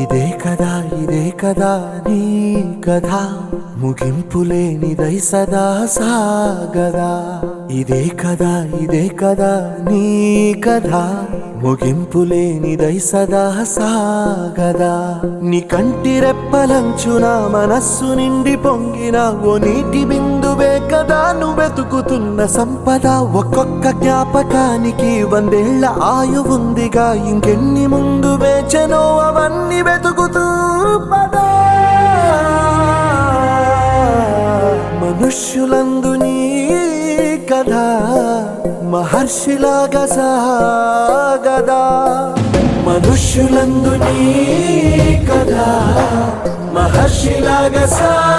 ఇదే కదా నీ కథ ముగింపులేనిదై సదా సాగదా ఇదే కదా నీ కథ ముగింపులేనిదై సదా సాగదా నీ కంటి రెప్పలంచున మనస్సు నిండి పొంగిన ఓ నీటి బిందువే కదా నువ్వెతుకుతున్న సంపద ఒక్కొక్క జ్ఞాపకానికి 100 ఏళ్ల ఆయువుందిగా ఇంకెన్ని ముందు వేచనో అవన్నీ వెతుకుతూ పదా మనుష్యులందు నీ కథ మహర్షిలాగా సాగదా మనుష్యులందు నీ కథ మహర్షిలాగా సాగదా